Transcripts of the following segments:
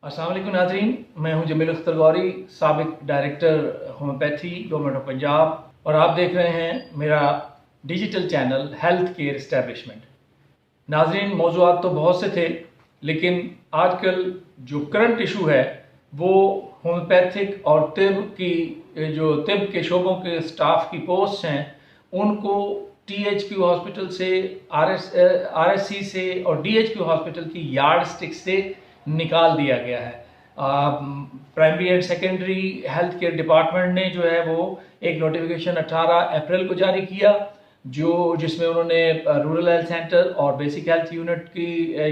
अस्सलाम वालेकुम नाज़रीन, मैं हूं जमील अख्तर गौरी, साबिक director homeopathy government of Punjab और आप देख रहे हैं मेरा digital channel health care establishment. नाज़रीन, मौज़ूआत तो बहुत से थे, लेकिन आजकल जो करंट इशू है वो होम्योपैथिक और तिब के शोबों के स्टाफ की पोस्ट हैं उनको THQ हॉस्पिटल से RSC से और DHQ हॉस्पिटल की यार्ड स्टिक से निकाल दिया गया है। Primary and secondary health care department ने जो है वो एक नोटिफिकेशन 18 अप्रैल को जारी किया जिसमें उन्होंने रूरल हेल्थ सेंटर और बेसिक हेल्थ यूनिट की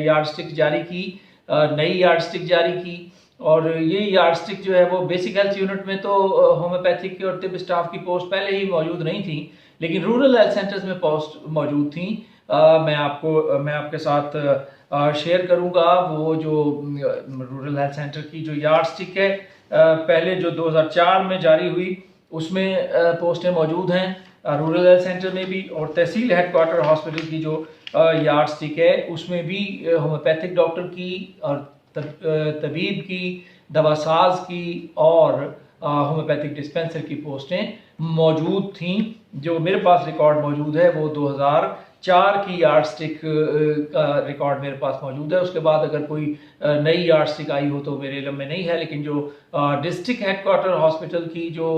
यार्ड स्टिक जारी की, नई यार्ड स्टिक जारी की। और ये यार्ड स्टिक जो है वो बेसिक हेल्थ यूनिट में तो होम्योपैथिक और तिब स्टाफ की पोस्ट पहले ही मौजूद नहीं थी, लेकिन रूरल हेल्थ सेंटर्स में पोस्ट मौजूद थी। मैं आपके साथ शेयर करूंगा वो जो रूरल हेल्थ सेंटर की जो यार्ड स्टिक है, पहले जो 2004 में जारी हुई उसमें पोस्टें मौजूद हैं रूरल हेल्थ सेंटर में भी, और तहसील हेडक्वार्टर हॉस्पिटल की जो यार्ड स्टिक है उसमें भी होम्योपैथिक डॉक्टर की और तबीब की, दवासाज की और होम्योपैथिक डिस्पेंसर की पोस्टें मौजूद थीं। जो मेरे पास रिकॉर्ड मौजूद है वो 2004 की यार्ड स्टिक का रिकॉर्ड मेरे पास मौजूद है। उसके बाद अगर कोई नई यार्ड स्टिक आई हो तो मेरे इल्म में नहीं है, लेकिन जो डिस्ट्रिक्ट हेडक्वार्टर हॉस्पिटल की जो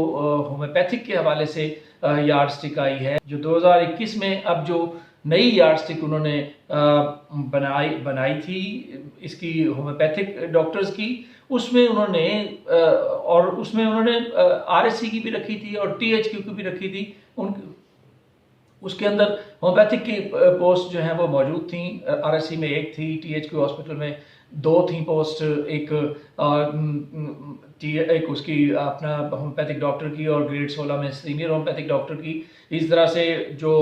होम्योपैथिक के हवाले से यार्ड स्टिक आई है, जो 2021 में अब जो नई यार्ड स्टिक उन्होंने बनाई थी इसकी होम्योपैथिक डॉक्टर्स की, उसमें उन्होंने RSC की भी रखी थी और THQ की भी रखी थी। उसके अंदर होम्योपैथिक की पोस्ट जो है वो मौजूद थी। RSC में एक थी, THQ हॉस्पिटल में 2 थी पोस्ट, एक उसकी अपना होम्योपैथिक डॉक्टर की और ग्रेड 16 में सीनियर होम्योपैथिक डॉक्टर की। इस तरह से जो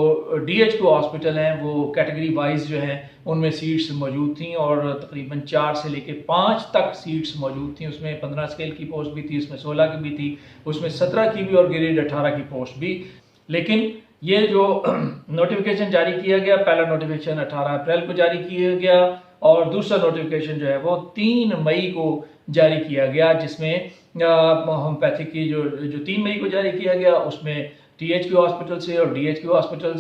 DHQ हॉस्पिटल हैं वो कैटेगरी वाइज जो है उनमें सीट्स मौजूद थी और तकरीबन 4 से लेकर 5 तक सीट्स मौजूद थी। उसमें 15 स्केल की पोस्ट भी थी, उसमें 16 की भी थी, उसमें 17 की भी और ग्रेड 18 की पोस्ट भी। लेकिन ये जो नोटिफिकेशन जारी किया गया, पहला नोटिफिकेशन 18 अप्रैल को जारी किया गया और दूसरा नोटिफिकेशन जो है वो 3 मई को जारी किया गया, जिसमें होम्योपैथिक की जो 3 मई को जारी किया गया उसमें THQ हॉस्पिटल से और DHQ हॉस्पिटल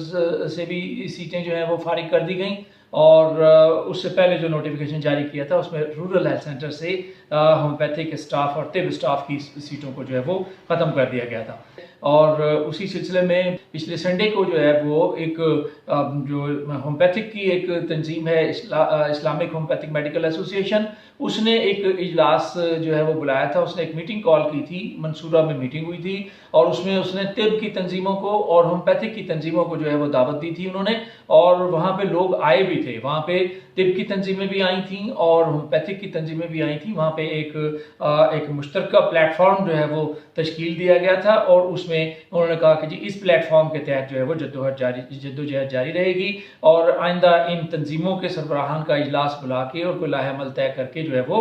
से भी सीटें जो हैं वो फारिग कर दी गई। और उससे पहले जो नोटिफिकेशन जारी किया था उसमें रूरल हेल्थ सेंटर से होम्योपैथिक स्टाफ और तिब स्टाफ की सीटों को जो है वो ख़त्म कर दिया गया था। और उसी सिलसिले में पिछले संडे को जो है वो एक जो होम्योपैथिक की एक तंजीम है इस्लामिक होम्योपैथिक मेडिकल एसोसिएशन, उसने एक इजलास जो है वो बुलाया था। उसने एक मीटिंग कॉल की थी, मंसूरा में मीटिंग हुई थी और उसमें उसने तिब की तंजीमों को और होम्योपैथिक की तंजीमों को जो है वो दावत दी थी उन्होंने, और वहाँ पे लोग आए भी थे। वहाँ पे तिब की तंजीमें भी आई थी और होम्योपैथिक की तंजीमें भी आई थी। वहाँ पे एक मुश्तरका प्लेटफॉर्म जो है वो तश्कील दिया गया था और उसमें उन्होंने कहा कि जी इस प्लेटफॉर्म के तहत जो है वो जद्दोजहद जारी रहेगी और आइंदा इन तंजीमों के सरबराहान का इजलास बुला के और कोई लाहेअमल तय करके जो है वो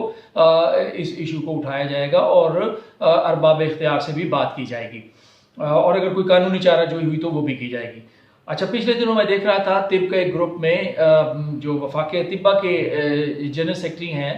इस इशू को उठाया जाएगा और अरबाब इख्तियार से भी बात की जाएगी और अगर कोई कानूनी चाराजोई हुई तो वो भी की जाएगी। अच्छा, पिछले दिनों मैं देख रहा था तिब के एक ग्रुप में जो वफाक तिब्बा के जनरल सेक्रेटरी हैं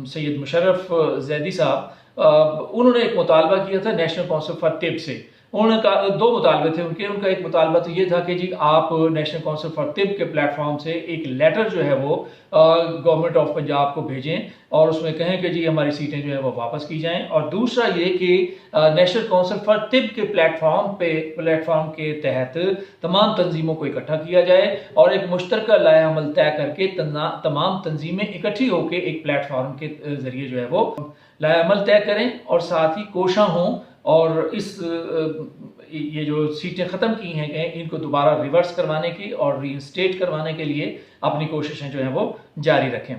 सैयद मुशर्रफ जैदी साहब, उन्होंने एक मुतालबा किया था नेशनल काउंसिल फॉर तिब से। उन्होंने कहा 2 मुतालबे थे उनका एक मुतालबा तो ये था कि जी आप नेशनल काउंसिल फॉर तिब के प्लेटफॉर्म से एक लेटर जो है वो गवर्नमेंट ऑफ पंजाब को भेजें और उसमें कहें कि जी हमारी सीटें जो है वो वापस की जाएं। और दूसरा ये कि नेशनल काउंसिल फॉर तिब के प्लेटफॉर्म के तहत तमाम तंजीमों को इकट्ठा किया जाए और एक मुश्तरका लाहेअमल तय करके तमाम तंजीमें इकट्ठी होकर एक प्लेटफॉर्म के जरिए जो है वो लाहेअमल तय करें और साथ ही कोशिश हों और ये जो सीटें ख़त्म की हैं इनको दोबारा रिवर्स करवाने की और रीइंस्टेट करवाने के लिए अपनी कोशिशें जो हैं वो जारी रखें।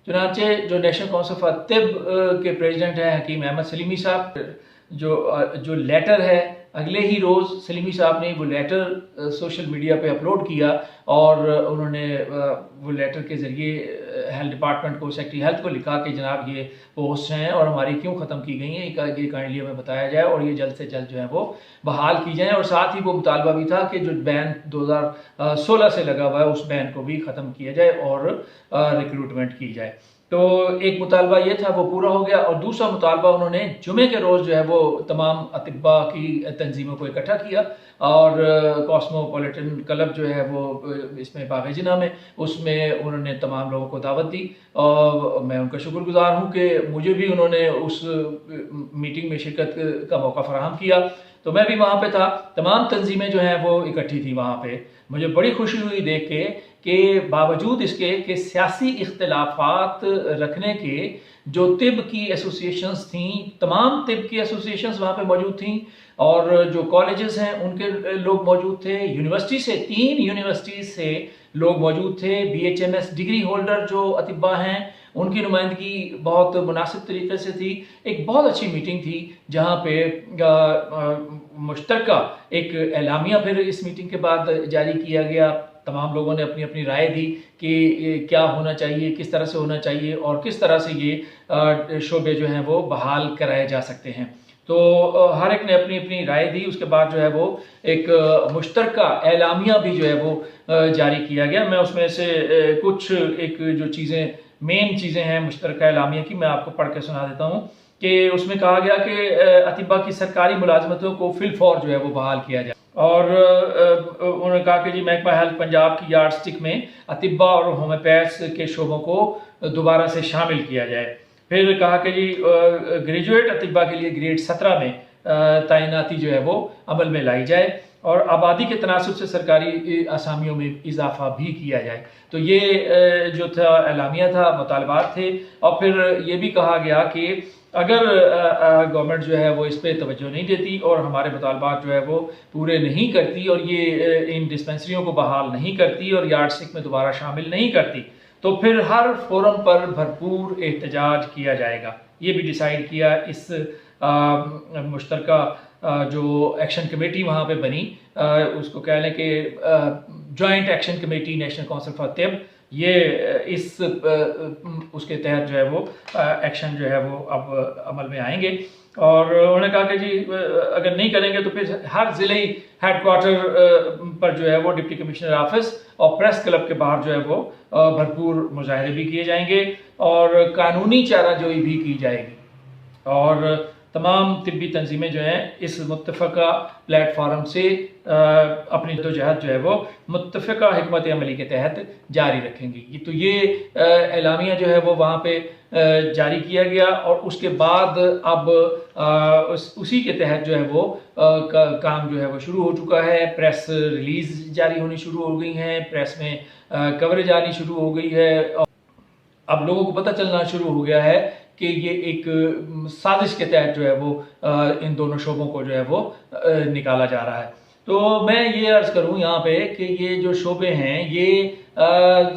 चुनांचे जो नेशनल काउंसिल फॉर तिब के प्रेसिडेंट हैं हकीम अहमद सलीमी साहब, जो लेटर है अगले ही रोज़ सलीमी साहब ने वो लेटर सोशल मीडिया पे अपलोड किया और उन्होंने वो लेटर के ज़रिए हेल्थ डिपार्टमेंट को, सेक्रेटरी हेल्थ को लिखा कि जनाब ये पोस्ट हैं और हमारी क्यों ख़त्म की गई हैं, ये काइंडली हमें बताया जाए और ये जल्द से जल्द जो है वो बहाल की जाए। और साथ ही वो मुतालबा भी था कि जो बैन 2016 से लगा हुआ है उस बैन को भी ख़त्म किया जाए और रिक्रूटमेंट की जाए। तो एक मुतालबा ये था वो पूरा हो गया, और दूसरा मुतालबा उन्होंने जुमे के रोज़ जो है वो तमाम अतिब्बा की तंजीमों को इकट्ठा किया, और कॉस्मोपॉलिटन क्लब जो है वो इसमें बाग़-ए-जिन्ना में, उसमें उन्होंने तमाम लोगों को दावत दी। और मैं उनका शुक्रगुज़ार हूँ कि मुझे भी उन्होंने उस मीटिंग में शिरकत का मौका फ़राहम किया। तो मैं भी वहाँ पे था, तमाम तंजीमें जो हैं वो इकट्ठी थी वहाँ पे। मुझे बड़ी खुशी हुई देख के कि बावजूद इसके कि सियासी इख्तिलाफात रखने के, जो तिब की एसोसिएशंस थीं, तमाम तिब की एसोसिएशंस वहाँ पे मौजूद थीं, और जो कॉलेजेस हैं उनके लोग मौजूद थे, यूनिवर्सिटी से 3 यूनिवर्सिटीज़ से लोग मौजूद थे, BHMS डिग्री होल्डर जो अतिब्बा हैं उनकी नुमाइंदगी बहुत मुनासिब तरीके से थी। एक बहुत अच्छी मीटिंग थी जहाँ पे मुश्तरका एक एलामिया फिर इस मीटिंग के बाद जारी किया गया। तमाम लोगों ने अपनी अपनी राय दी कि क्या होना चाहिए, किस तरह से होना चाहिए, और किस तरह से ये शोबे जो हैं वो बहाल कराए जा सकते हैं। तो हर एक ने अपनी अपनी राय दी। उसके बाद जो है वो एक मुश्तरका एलामिया भी जो है वो जारी किया गया। मैं उसमें से कुछ एक जो चीज़ें मेन चीज़ें हैं मुश्तरका एलामिया की, मैं आपको पढ़ के सुना देता हूँ। कि उसमें कहा गया कि अतिब्बा की सरकारी मुलाजमतों को फिलफौर जो है वो बहाल किया जाए, और उन्होंने कहा कि जी महकमा हेल्थ पंजाब की यार्ड स्टिक में अतिब्बा और होम्योपैथ्स के शोबों को दोबारा से शामिल किया जाए। फिर कहा कि जी ग्रेजुएट अतिब्बा के लिए ग्रेड 17 में तैनाती जो है वो अमल में लाई जाए, और आबादी के तनासब से सरकारी असामियों में इजाफा भी किया जाए। तो ये जो था एलामिया था, मुतालबात थे। और फिर ये भी कहा गया कि अगर गवर्नमेंट जो है वो इस पर तवज्जो नहीं देती और हमारे मुतालबात जो है वो पूरे नहीं करती, और ये इन डिस्पेंसरियों को बहाल नहीं करती और यार्ड स्टिक में दोबारा शामिल नहीं करती, तो फिर हर फोरम पर भरपूर एहतजाज किया जाएगा। ये भी डिसाइड किया इस मुश्तरका जो एक्शन कमेटी वहाँ पे बनी, उसको कह लें कि joint action committee national council for तिब, ये इस उसके तहत जो है वो एक्शन जो है वो अब अमल में आएंगे। और उन्होंने कहा कि जी अगर नहीं करेंगे तो फिर हर ज़िले हेडक्वार्टर पर जो है वो डिप्टी कमिश्नर ऑफिस और प्रेस क्लब के बाहर जो है वो भरपूर मुजाहरे भी किए जाएंगे, और कानूनी चाराजोई भी की जाएगी। और तमाम तिब्बी तंजीमें जो हैं इस मुत्तफ़क़ा प्लेटफार्म से अपनी जदोजहद जो है वो मुत्तफ़क़ा हिकमत अमली के तहत जारी रखेंगी। तो ये एलामिया जो है वो वहाँ पे जारी किया गया, और उसके बाद अब उसी के तहत जो है वो काम जो है वो शुरू हो चुका है। प्रेस रिलीज़ जारी होनी शुरू हो गई हैं, प्रेस में कवरेज आनी शुरू हो गई है। अब लोगों को पता चलना शुरू हो गया है कि ये एक साजिश के तहत जो है वो इन दोनों शोबों को जो है वो निकाला जा रहा है। तो मैं ये अर्ज़ करूँ यहाँ पे कि ये जो शोबे हैं ये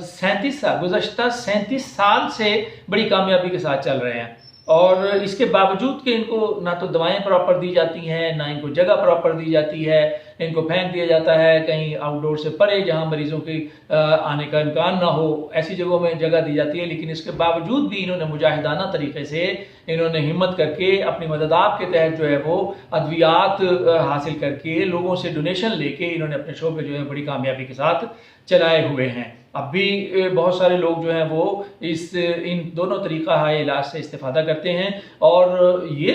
37 साल गुज़श्ता 37 साल से बड़ी कामयाबी के साथ चल रहे हैं, और इसके बावजूद कि इनको ना तो दवाएं प्रॉपर दी जाती हैं, ना इनको जगह प्रॉपर दी जाती है, इनको फेंक दिया जाता है कहीं आउटडोर से परे जहां मरीजों की आने का इम्कान ना हो, ऐसी जगहों में जगह दी जाती है। लेकिन इसके बावजूद भी इन्होंने मुजाहिदाना तरीके से इन्होंने हिम्मत करके अपनी मददाब के तहत जो है वो अद्वियात हासिल करके लोगों से डोनेशन लेके इन्होंने अपने शोबे जो है बड़ी कामयाबी के साथ चलाए हुए हैं। अब भी बहुत सारे लोग जो हैं वो इन दोनों तरीक़ा हाय इलाज से इस्तेफ़ादा करते हैं, और ये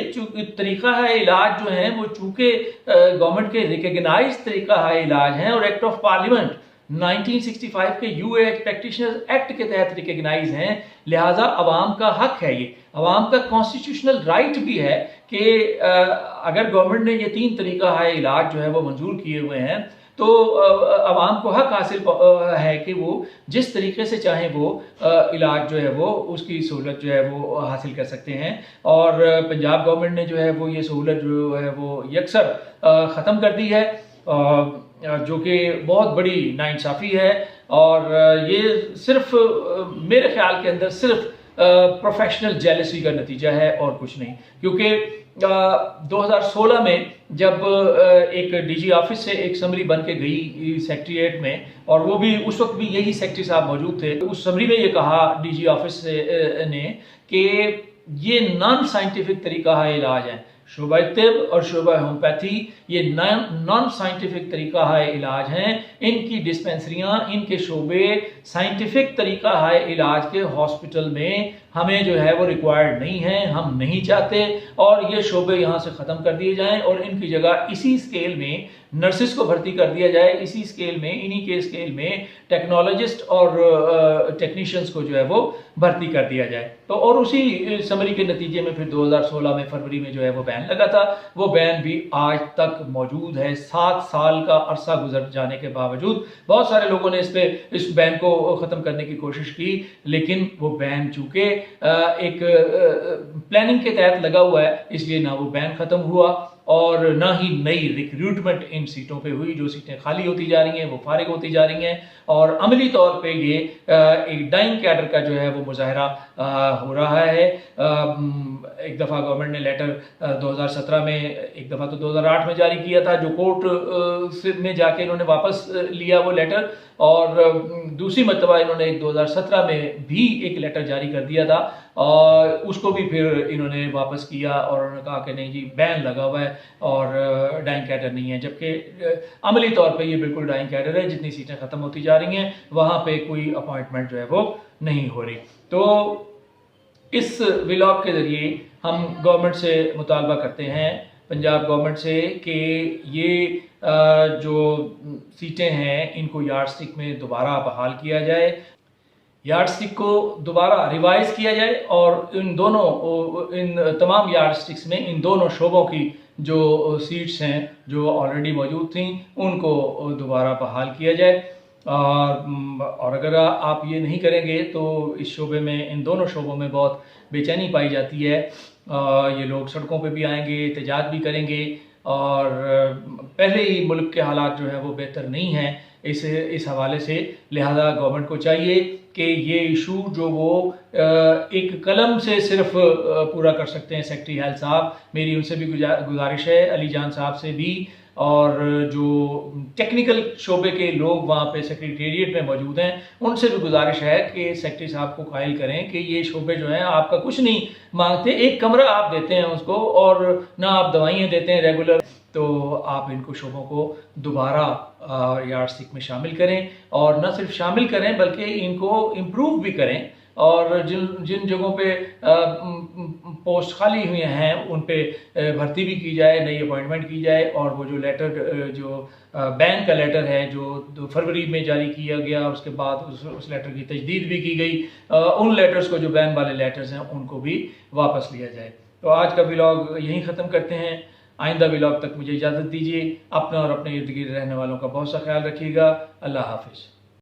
तरीक़ा हाय इलाज जो हैं वो चूँकि गवर्नमेंट के रिकगनाइज तरीक़ा हाय इलाज हैं और एक्ट ऑफ पार्लियामेंट 1965 के यूए प्रैक्टिशनर्स एक्ट के तहत रिकगनाइज हैं, लिहाजा अवाम का हक है, ये अवाम का कॉन्स्टिट्यूशनल राइट भी है कि अगर गवर्नमेंट ने ये 3 तरीक़ा हाय इलाज जो है वो मंजूर किए हुए हैं तो अवाम को हक हासिल है कि वो जिस तरीके से चाहे वो इलाज जो है वो उसकी सहूलत जो है वो हासिल कर सकते हैं। और पंजाब गवर्नमेंट ने जो है वो ये सहूलत जो है वो यकसर ख़त्म कर दी है, जो कि बहुत बड़ी नाइंसाफ़ी है। और ये सिर्फ मेरे ख्याल के अंदर सिर्फ प्रोफेशनल जेलसी का नतीजा है और कुछ नहीं, क्योंकि 2016 में जब एक डीजी ऑफिस से एक समरी बन के गई सेक्रेटेरिएट में, और वो भी उस वक्त भी यही सेक्रेटरी साहब मौजूद थे, उस समरी में ये कहा डीजी ऑफिस ने कि ये नॉन साइंटिफिक तरीका है इलाज है। शोबा तिब और शोबा होम्योपैथी ये नॉन साइंटिफिक तरीका है इलाज हैं, इनकी डिस्पेंसरियां, इनके शोबे साइंटिफिक तरीका है इलाज के हॉस्पिटल में हमें जो है वो रिक्वायर्ड नहीं है, हम नहीं चाहते, और ये शोबे यहाँ से ख़त्म कर दिए जाएं और इनकी जगह इसी स्केल में नर्सिस को भर्ती कर दिया जाए, इसी स्केल में, इन्हीं के स्केल में टेक्नोलॉजिस्ट और टेक्नीशियंस को जो है वो भर्ती कर दिया जाए। तो और उसी समरी के नतीजे में फिर 2016 में फरवरी में जो है वो बैन लगा था। वो बैन भी आज तक मौजूद है। 7 साल का अरसा गुजर जाने के बावजूद बहुत सारे लोगों ने इस बैन को ख़त्म करने की कोशिश की, लेकिन वो बैन चूंकि एक प्लानिंग के तहत लगा हुआ है, इसलिए ना वो बैन ख़त्म हुआ और ना ही नई रिक्रूटमेंट इन सीटों पे हुई। जो सीटें खाली होती जा रही हैं वो फारिग होती जा रही हैं और अमली तौर पे ये एक डाइंग कैडर का जो है वो मुजाहरा हो रहा है। एक दफ़ा गवर्नमेंट ने लेटर 2017 में, एक दफ़ा तो 2008 में जारी किया था, जो कोर्ट में जाके इन्होंने वापस लिया वो लेटर, और दूसरी मरतबा इन्होंने 2017 में भी एक लेटर जारी कर दिया था और उसको भी फिर इन्होंने वापस किया और उन्होंने कहा कि नहीं जी बैन लगा हुआ है और डाइंग कैडर नहीं है, जबकि अमली तौर पे ये बिल्कुल डाइंग कैडर है। जितनी सीटें ख़त्म होती जा रही हैं वहाँ पे कोई अपॉइंटमेंट जो है वो नहीं हो रही। तो इस व्लॉग के ज़रिए हम गवर्नमेंट से मुतालबा करते हैं, पंजाब गवर्नमेंट से, कि ये जो सीटें हैं इनको यार्डस्टिक में दोबारा बहाल किया जाए, यार्डस्टिक को दोबारा रिवाइज किया जाए और इन तमाम यार्डस्टिक्स में इन दोनों शोबों की जो सीट्स हैं जो ऑलरेडी मौजूद थी उनको दोबारा बहाल किया जाए। और अगर आप ये नहीं करेंगे तो इस शोबे में, इन दोनों शोबों में बहुत बेचैनी पाई जाती है। ये लोग सड़कों पे भी आएंगे, एहतजाज भी करेंगे और पहले ही मुल्क के हालात जो है वो बेहतर नहीं हैं इस हवाले से। लिहाजा गवर्नमेंट को चाहिए कि ये इशू जो वो एक कलम से सिर्फ पूरा कर सकते हैं सेक्रेटरी हेल्थ साहब, मेरी उनसे भी गुजारिश है, अली जान साहब से भी, और जो टेक्निकल शोबे के लोग वहाँ पे सेक्रेटेरिएट में मौजूद हैं उनसे भी गुजारिश है कि सेक्रेटरी साहब को कायल करें कि ये शोबे जो हैं आपका कुछ नहीं मांगते, एक कमरा आप देते हैं उसको और ना आप दवाइयाँ देते हैं रेगुलर, तो आप इनको शोबों को दोबारा यार्डस्टिक में शामिल करें और न सिर्फ शामिल करें बल्कि इनको इम्प्रूव भी करें। और जिन जगहों पे पोस्ट खाली हुए हैं उन पे भर्ती भी की जाए, नई अपॉइंटमेंट की जाए, और वो जो लेटर, जो बैन का लेटर है जो फरवरी में जारी किया गया, उसके बाद उस लेटर की तजदीद भी की गई, उन लेटर्स को, जो बैन वाले लेटर्स हैं, उनको भी वापस लिया जाए। तो आज का व्लॉग यहीं ख़त्म करते हैं। आइंदा व्लॉग तक मुझे इजाज़त दीजिए। अपना और अपने इर्द गिर्द रहने वालों का बहुत सा ख्याल रखिएगा। अल्लाह हाफिज़।